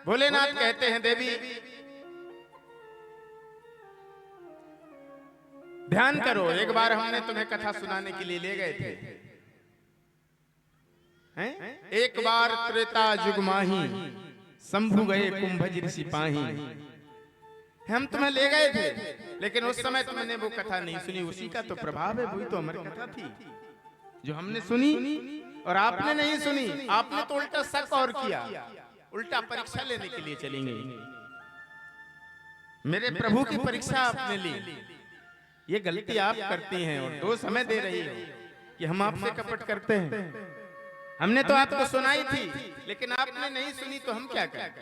भोलेनाथ कहते हैं देवी ध्यान करो, एक बार हमने तुम्हें कथा सुनाने के लिए ले गए थे, हैं? एक बार त्रेता जुग माही शंभु गए कुंभज ऋषि पाही। हम तुम्हें ले गए थे, लेकिन उस समय तुमने वो कथा नहीं सुनी। उसी का तो प्रभाव है, वही तो हमारी कथा थी जो हमने सुनी और आपने नहीं सुनी। आपने तो उल्टा शक और किया, उल्टा परीक्षा लेने के लिए चलेंगे। मेरे प्रभु की परीक्षा आपने ली, ये गलती आप करती हैं और दोष हमें दे रही हो कि हम आपसे कपट करते हैं। हमने तो आपको सुनाई थी, लेकिन आपने नहीं सुनी, तो हम क्या करें?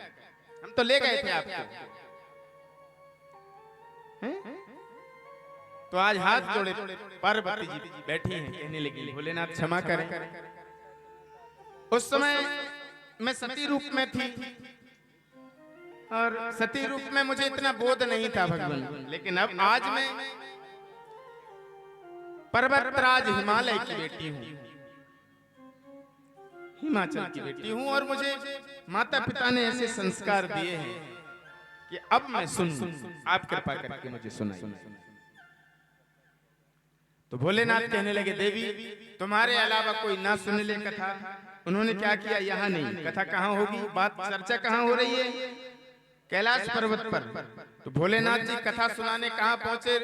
हम तो ले गए थे आपको। तो आज हाथ जोड़े पार्वती जी बैठी हैं, कहने लगी भोलेनाथ क्षमा करें। उस समय मैं सती रूप में थी और सती रूप में मुझे इतना बोध नहीं था भगवान, लेकिन अब आज मैं पर्वतराज हिमालय की बेटी हूँ, हिमाचल की बेटी हूँ, और मुझे माता पिता ने ऐसे संस्कार दिए हैं कि अब मैं सुन, आप कृपा करके मुझे सुनाइए। तो भोलेनाथ कहने लगे देवी तुम्हारे अलावा कोई ना सुन ले कथा। उन्होंने क्या किया, यहाँ नहीं, कथा कहाँ होगी, बात चर्चा कहाँ हो रही है? कैलाश पर्वत पर। तो भोलेनाथ जी कथा सुनाने कहाँ पहुंचे?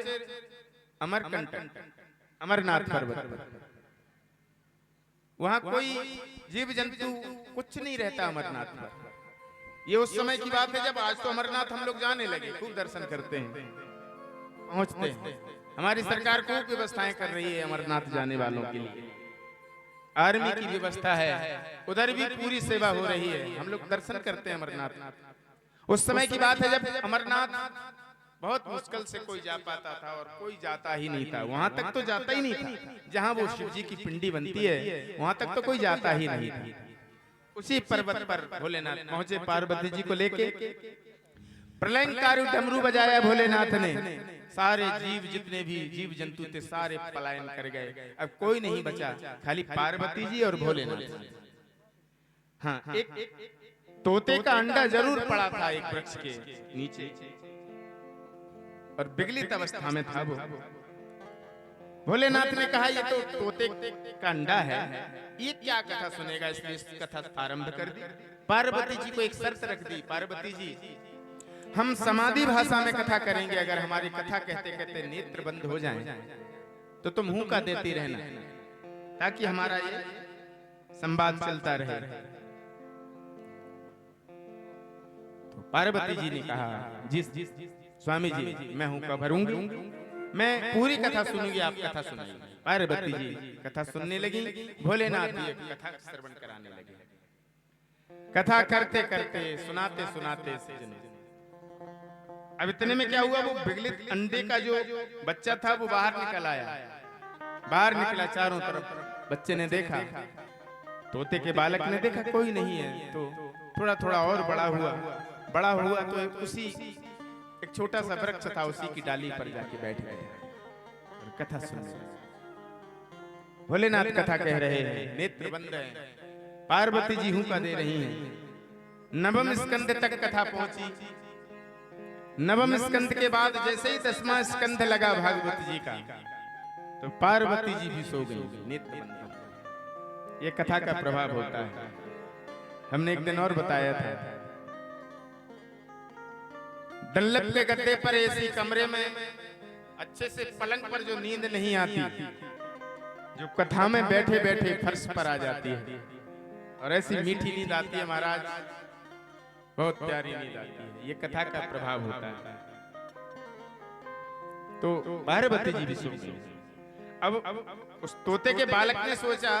अमरकंटक, अमरनाथ पर्वत पर। वहां कोई जीव जंतु कुछ नहीं रहता अमरनाथ पर। ये उस समय की बात है जब, आज तो अमरनाथ हम लोग जाने लगे, खूब दर्शन करते हैं, पहुंचते हैं। हमारी सरकार खूब व्यवस्थाएं कर रही है अमरनाथ जाने वालों के लिए, आर्मी की व्यवस्था है, उधर भी पूरी सेवा हो रही है, हम लोग दर्शन करते हैं अमरनाथ। उस समय की बात है जब अमरनाथ बहुत मुश्किल से कोई जा पाता था और कोई जाता ही नहीं था। वहां तक तो जाता ही नहीं था जहां वो शिव जी की पिंडी बनती है, वहां तक तो कोई जाता ही नहीं था। उसी पर्वत पर भोलेनाथ पहुंचे पार्वती जी को लेके। प्रलयंकारी डमरू बजाया भोलेनाथ ने, सारे जीव जितने भी जीव जंतु थे सारे पलायन कर गए, अब कोई नहीं बचा, खाली पार्वती जी और भोलेनाथ। हाँ, एक तोते का अंडा जरूर पड़ा था एक वृक्ष के नीचे और विगलित अवस्था में था वो। भोलेनाथ ने कहा ये तो तोते का अंडा है, ये क्या कथा सुनेगा, इसने इस कथा आरंभ कर दी। पार्वती जी को एक शर्त रख दी, पार्वती जी हम समाधि भाषा में कथा करेंगे, अगर हमारी कथा कहते कहते नेत्र बंद हो जाएं तो तुम हुक्का देती रहना, ताकि हमारा ये संवाद चलता रहे। तो पार्वती जी ने कहा जी स्वामी जी मैं हुक्का भरूंगी, मैं पूरी कथा सुनूंगी, आप कथा सुनाइए। पार्वती जी कथा सुनने लगी, भोलेनाथ जी कथा श्रवण कराने लगे। कथा करते करते सुनाते सुनाते अब इतने में क्या हुआ, वो विगलित अंडे का जो बच्चा था वो बाहर निकल आया। बाहर निकला, चारों तरफ बच्चे ने देखा, तोते के बालक ने देखा कोई नहीं है, तो थोड़ा थोड़ा और बड़ा हुआ तो उसी एक छोटा सा वृक्ष था, उसी की डाली पर जाके बैठ गए और कथा सुन रहे। भोलेनाथ कथा कह रहे हैं, नेत्र बंद हैं, पार्वती जी हुक्का दे रही हैं। नवम स्कंद तक कथा पहुंची। नवम स्कंद के बाद जैसे ही 10वां स्कंद लगा भागवत जी का, तो पार्वती जी भी सो गई, नेत्र बंद। ये कथा का प्रभाव होता है। हमने एक दिन और बताया था, डल्लप के गद्दे पर ऐसी कमरे में अच्छे से पलंग पर जो नींद नहीं आती, जो कथा में बैठे बैठे फर्श पर आ जाती है, और ऐसी मीठी नींद आती है महाराज, बहुत प्यारी नींद आती है। ये कथा का प्रभाव होता है। तो पार्वती जी भी सो गई। अब उस तोते के बालक ने सोचा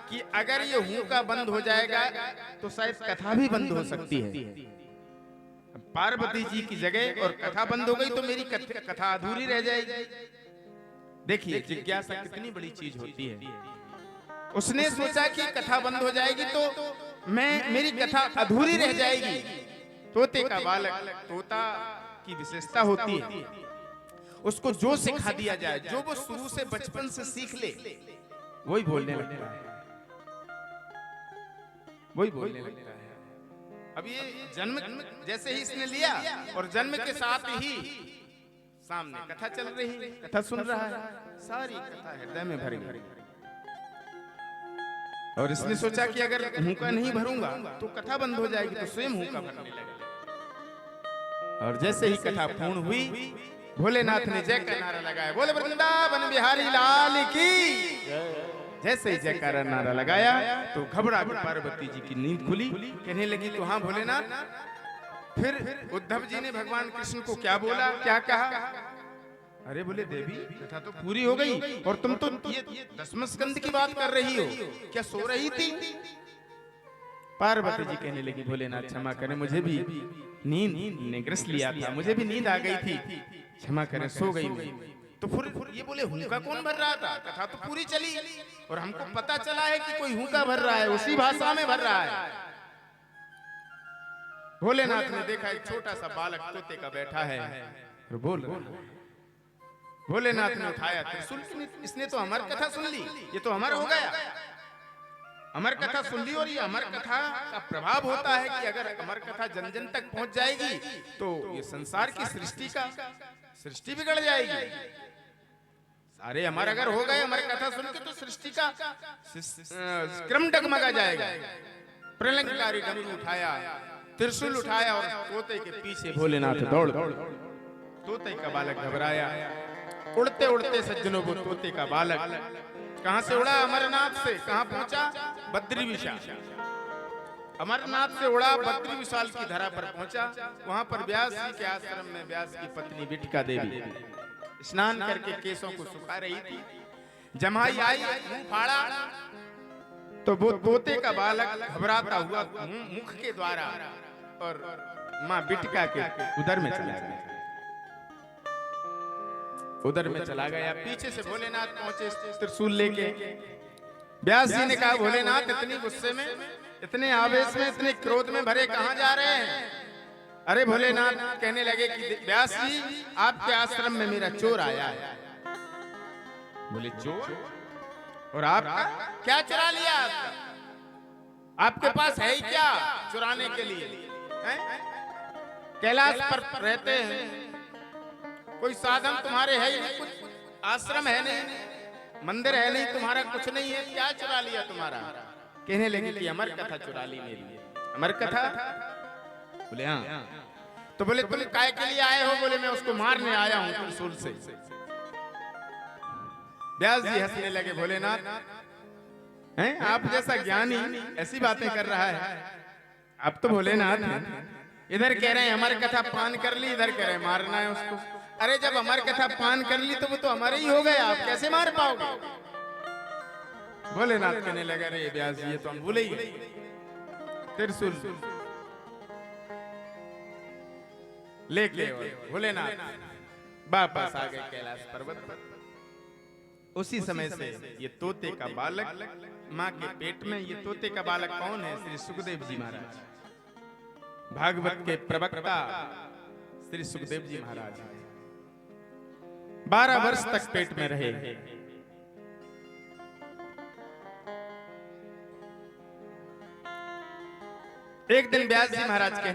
कि अगर ये हुक्का बंद हो जाएगा तो शायद कथा भी बंद हो सकती है। पार्वती जी की जगह और कथा बंद हो गई तो मेरी कथा अधूरी रह जाएगी। देखिए जिज्ञासा कितनी बड़ी चीज होती है। उसने सोचा कि कथा बंद हो जाएगी तो मेरी कथा अधूरी रह जाएगी। तोते का बालक, तोता की विशेषता होती है, उसको जो सिखा दिया जाए, जो वो शुरू से बचपन से सीख ले, वही बोलने लगता है, वही बोलने लगता है। अब ये जन्म जैसे ही इसने लिया और जन्म के साथ ही सामने कथा चल रही, कथा सुन रहा है, सारी कथा हृदय में भरी भरी। और इसने सोचा कि अगर हुंका नहीं भरूंगा तो कथा बंद हो जाएगी, तो स्वयं हुंका भरने लगा। और जैसे ही कथा पूर्ण हुई, भोलेनाथ ने जय का नारा लगाया, बोले वृंदावन बिहारी लाल की। जैसे ही जयकारा नारा लगाया तो घबरा कर पार्वती जी की नींद खुली। कहने लगी तो हाँ भोलेनाथ। फिर उद्धव जी ने भगवान कृष्ण को क्या बोला, क्या कहा? अरे बोले देवी कथा तो पूरी हो गई और तुम तो ये दसम स्कंद की बात कर रही हो, क्या सो रही थी? पार्वती जी कहने लगी भोलेनाथ क्षमा करें, मुझे भी नींद ने ग्रस लिया था, मुझे भी नींद आ गई थी, क्षमा करें, सो गई मैं। तो फिर ये बोले हुंका कौन भर रहा था? कथा तो पूरी चली और हमको पता चला है कि कोई हुंका भर रहा है, उसी भाषा में भर रहा है। भोलेनाथ ने देखा एक छोटा सा बालक तोते का बैठा है और बोल रहा है। भोलेनाथ ने उठाया त्रिशूल, इसने तो अमर कथा सुन ली, ये तो अमर हो गया। अमर कथा सुन ली और ये अमर कथा का प्रभाव होता है कि अगर अमर कथा जन जन तक पहुंच जाएगी तो ये संसार की सृष्टि बिगड़ जाएगी। सारे अमर अगर हो गए अमर कथा सुन के तो सृष्टि का क्रम डगमगा जाएगा। प्रलंकारी डमरू उठाया, त्रिशूल उठाया और तोते के पीछे भोलेनाथ दौड़। तोते का बालक घबराया, उड़ते उड़ते सज्जनों को तोते का बालक कहां से उड़ा? अमरनाथ से। कहां पहुंचा? बद्री विशाल। अमरनाथ से उड़ा, बद्री विशाल की धरा पर पहुंचा। वहां पर व्यास जी के आश्रम में व्यास की पत्नी बिटिका देवी स्नान करके केसों को सुखा रही थी। जमाई आई, मुंह फाड़ा तो वो तोते का बालक घबराता हुआ मुख के द्वारा और मां बिटिका के उदर में चला गया। उधर में चला गया। पीछे से भोलेनाथ पहुंचे त्रिशूल लेके। व्यास जी ने कहा भोलेनाथ इतनी गुस्से में, इतने आवेश में, इतने क्रोध में भरे कहां जा रहे हैं? अरे भोलेनाथ कहने लगे कि व्यास जी आपके आश्रम में मेरा चोर आया है। बोले चोर? और आपका क्या चुरा लिया? आपके पास है ही क्या चुराने के लिए? कैलाश पर रहते हैं, कोई साधन तुम्हारे है ही नहीं, कुछ आश्रम है नहीं, मंदिर है नहीं, तुम्हारा कुछ नहीं है, क्या चुरा लिया तुम्हारा? कहने लगे कि अमर कथा चुरा ली मेरी। अमर कथा? बोले हाँ। तो बोले तुम काय के लिए आए हो? बोले मैं उसको मारने आया हूं त्रिशूल से। व्यास जी हंसने लगे, भोलेनाथ हैं आप जैसा ज्ञानी ऐसी बातें कर रहा है? आप तो भोलेनाथ हैं। इधर कह रहे हैं अमर कथा पान कर ली, इधर कह रहे हैं मारना है उसको। अरे जब अमर कथा पान कर ली तो वो तो हमारे ही हो गए, आप कैसे मार पाओगे? भोलेनाथ कहने लगा रे व्यास जी ये तो हम भूले ही। त्रिशूल लेके भोलेनाथ वापस आ गए कैलाश पर्वत पर। उसी समय से ये तोते का बालक माँ के पेट में। ये तोते का बालक कौन है? श्री सुखदेव जी महाराज, भागवत के प्रवक्ता श्री सुखदेव जी महाराज 12 वर्ष तक पेट में रहे। एक दिन व्यास जी महाराज कहने